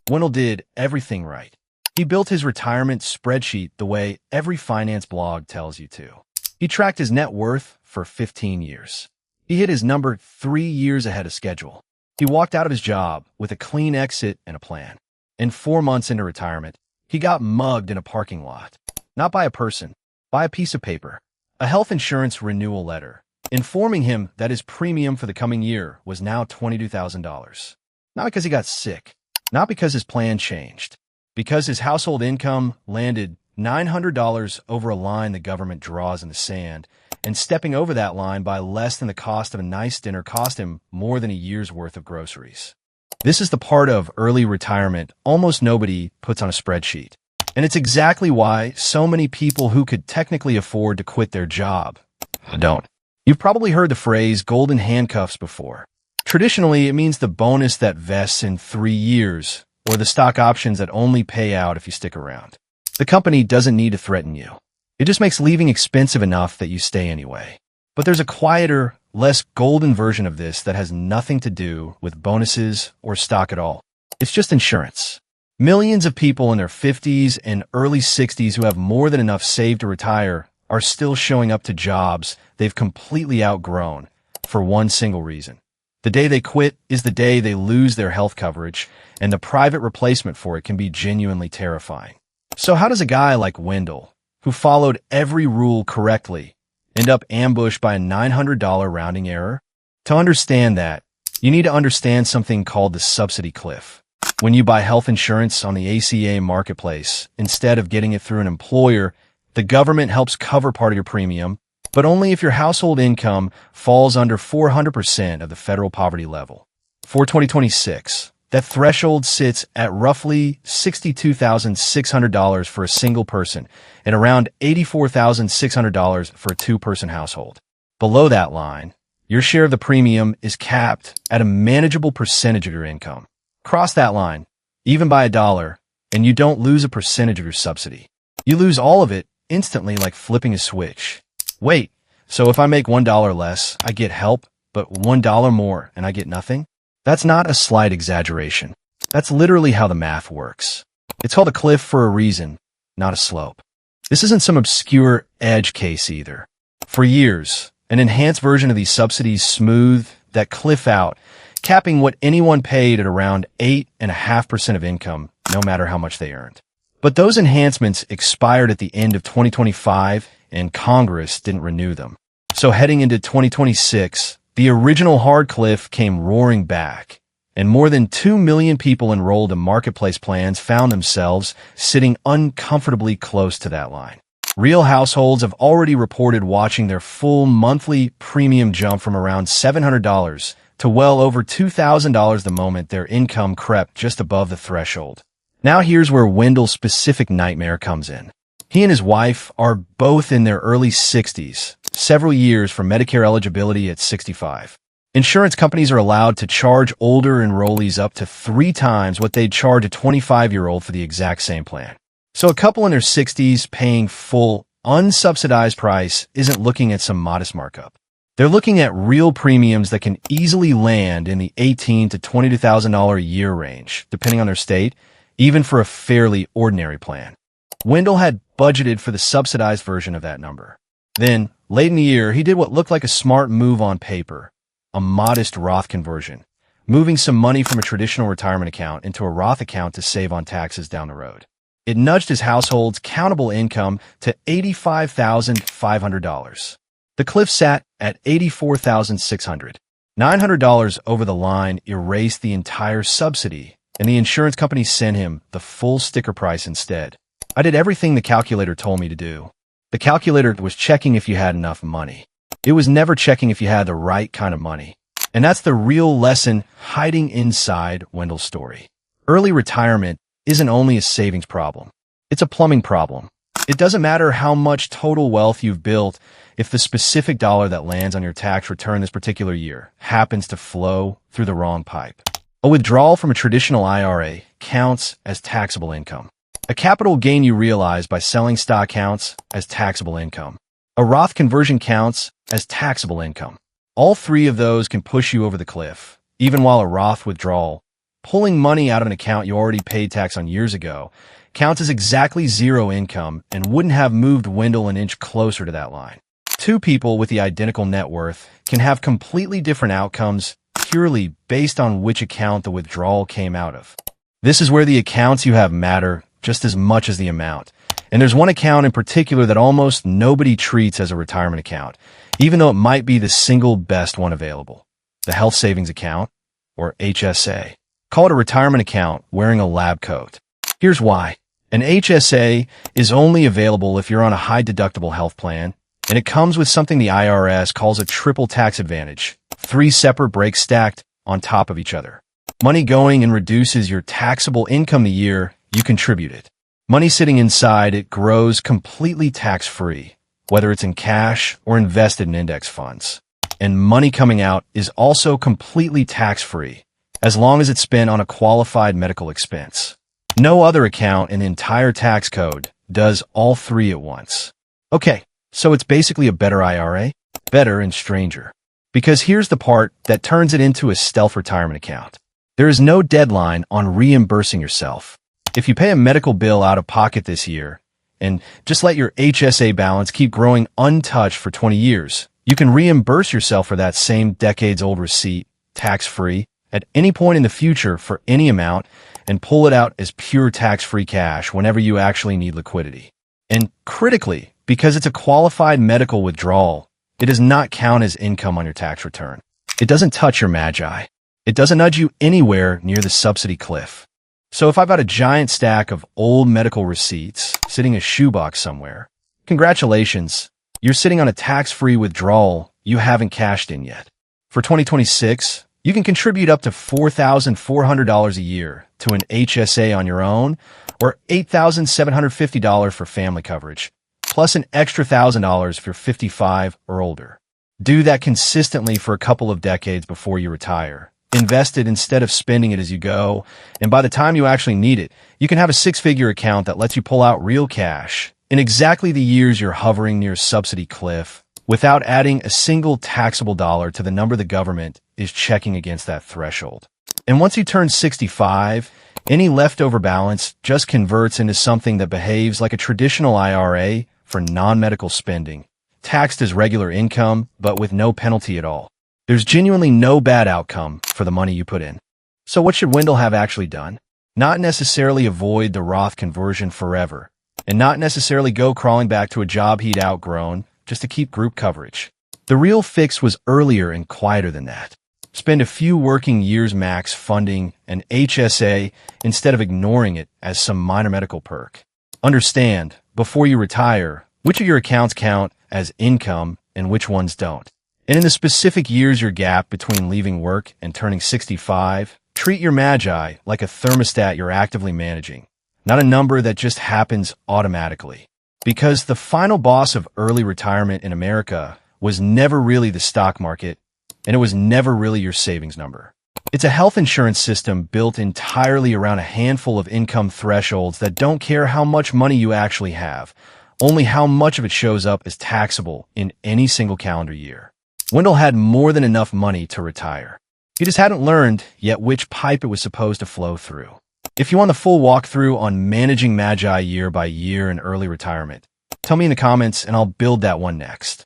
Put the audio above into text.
Wendell did everything right. He built his retirement spreadsheet the way every finance blog tells you to. He tracked his net worth for 15 years. He hit his number 3 years ahead of schedule. He walked out of his job with a clean exit and a plan. And 4 months into retirement, he got mugged in a parking lot. Not by a person, by a piece of paper. A health insurance renewal letter, informing him that his premium for the coming year was now $22,000. Not because he got sick, not because his plan changed, because his household income landed $900 over a line the government draws in the sand, and stepping over that line by less than the cost of a nice dinner cost him more than a year's worth of groceries. This is the part of early retirement almost nobody puts on a spreadsheet. And it's exactly why so many people who could technically afford to quit their job don't. You've probably heard the phrase golden handcuffs before. Traditionally, it means the bonus that vests in 3 years, or the stock options that only pay out if you stick around. The company doesn't need to threaten you. It just makes leaving expensive enough that you stay anyway. But there's a quieter, less golden version of this that has nothing to do with bonuses or stock at all. It's just insurance. Millions of people in their 50s and early 60s who have more than enough saved to retire are still showing up to jobs they've completely outgrown for one single reason. The day they quit is the day they lose their health coverage, and the private replacement for it can be genuinely terrifying. So how does a guy like Wendell, who followed every rule correctly, end up ambushed by a $900 rounding error? To understand that, you need to understand something called the subsidy cliff. When you buy health insurance on the ACA marketplace, instead of getting it through an employer, the government helps cover part of your premium, but only if your household income falls under 400% of the federal poverty level. For 2026, that threshold sits at roughly $62,600 for a single person and around $84,600 for a 2-person household. Below that line, your share of the premium is capped at a manageable percentage of your income. Cross that line, even by $1, and you don't lose a percentage of your subsidy. You lose all of it instantly, like flipping a switch. Wait, so if I make $1 less, I get help, but $1 more and I get nothing? That's not a slight exaggeration. That's literally how the math works. It's called a cliff for a reason, not a slope. This isn't some obscure edge case either. For years, an enhanced version of these subsidies smoothed that cliff out, capping what anyone paid at around 8.5% of income, no matter how much they earned. But those enhancements expired at the end of 2025, and Congress didn't renew them. So heading into 2026, the original hard cliff came roaring back, and more than 2 million people enrolled in marketplace plans found themselves sitting uncomfortably close to that line. Real households have already reported watching their full monthly premium jump from around $700 to well over $2,000 the moment their income crept just above the threshold. Now here's where Wendell's specific nightmare comes in. He and his wife are both in their early 60s, several years from Medicare eligibility at 65. Insurance companies are allowed to charge older enrollees up to 3 times what they'd charge a 25-year-old for the exact same plan. So a couple in their 60s paying full, unsubsidized price isn't looking at some modest markup. They're looking at real premiums that can easily land in the $18,000 to $22,000 a year range, depending on their state, even for a fairly ordinary plan. Wendell had budgeted for the subsidized version of that number. Then, late in the year, he did what looked like a smart move on paper, a modest Roth conversion, moving some money from a traditional retirement account into a Roth account to save on taxes down the road. It nudged his household's countable income to $85,500. The cliff sat at $84,600. $900 over the line erased the entire subsidy, and the insurance company sent him the full sticker price instead. I did everything the calculator told me to do. The calculator was checking if you had enough money. It was never checking if you had the right kind of money. And that's the real lesson hiding inside Wendell's story. Early retirement isn't only a savings problem. It's a plumbing problem. It doesn't matter how much total wealth you've built if the specific dollar that lands on your tax return this particular year happens to flow through the wrong pipe. A withdrawal from a traditional IRA counts as taxable income. A capital gain you realize by selling stock counts as taxable income. A Roth conversion counts as taxable income. All 3 of those can push you over the cliff, even while a Roth withdrawal Pulling money out of an account you already paid tax on years ago counts as exactly zero income and wouldn't have moved Wendell an inch closer to that line. Two people with the identical net worth can have completely different outcomes purely based on which account the withdrawal came out of. This is where the accounts you have matter just as much as the amount. And there's one account in particular that almost nobody treats as a retirement account, even though it might be the single best one available. The health savings account, or HSA. Call it a retirement account wearing a lab coat. Here's why. An HSA is only available if you're on a high-deductible health plan, and it comes with something the IRS calls a triple tax advantage, 3 separate breaks stacked on top of each other. Money going and reduces your taxable income the year you contribute it. Money sitting inside it grows completely tax-free, whether it's in cash or invested in index funds. And money coming out is also completely tax-free, as long as it's spent on a qualified medical expense. No other account in the entire tax code does all three at once. Okay, so it's basically a better IRA, better and stranger. Because here's the part that turns it into a stealth retirement account. There is no deadline on reimbursing yourself. If you pay a medical bill out of pocket this year, and just let your HSA balance keep growing untouched for 20 years, you can reimburse yourself for that same decades-old receipt, tax-free, at any point in the future for any amount, and pull it out as pure tax-free cash whenever you actually need liquidity. And critically, because it's a qualified medical withdrawal, it does not count as income on your tax return. It doesn't touch your magi. It doesn't nudge you anywhere near the subsidy cliff. So if I've got a giant stack of old medical receipts sitting in a shoebox somewhere, congratulations, you're sitting on a tax-free withdrawal you haven't cashed in yet. For 2026, you can contribute up to $4,400 a year to an HSA on your own, or $8,750 for family coverage, plus an extra $1,000 if you're 55 or older. Do that consistently for a couple of decades before you retire. Invest it instead of spending it as you go, and by the time you actually need it, you can have a 6-figure account that lets you pull out real cash in exactly the years you're hovering near subsidy cliff, without adding a single taxable dollar to the number the government is checking against that threshold. And once you turn 65, any leftover balance just converts into something that behaves like a traditional IRA for non-medical spending, taxed as regular income, but with no penalty at all. There's genuinely no bad outcome for the money you put in. So what should Wendell have actually done? Not necessarily avoid the Roth conversion forever, and not necessarily go crawling back to a job he'd outgrown just to keep group coverage. The real fix was earlier and quieter than that. Spend a few working years max funding an HSA instead of ignoring it as some minor medical perk. Understand, before you retire, which of your accounts count as income and which ones don't. And in the specific years your gap between leaving work and turning 65, treat your magi like a thermostat you're actively managing, not a number that just happens automatically. Because the final boss of early retirement in America was never really the stock market, and it was never really your savings number. It's a health insurance system built entirely around a handful of income thresholds that don't care how much money you actually have, only how much of it shows up as taxable in any single calendar year. Wendell had more than enough money to retire. He just hadn't learned yet which pipe it was supposed to flow through. If you want the full walkthrough on managing magi year by year in early retirement, tell me in the comments and I'll build that one next.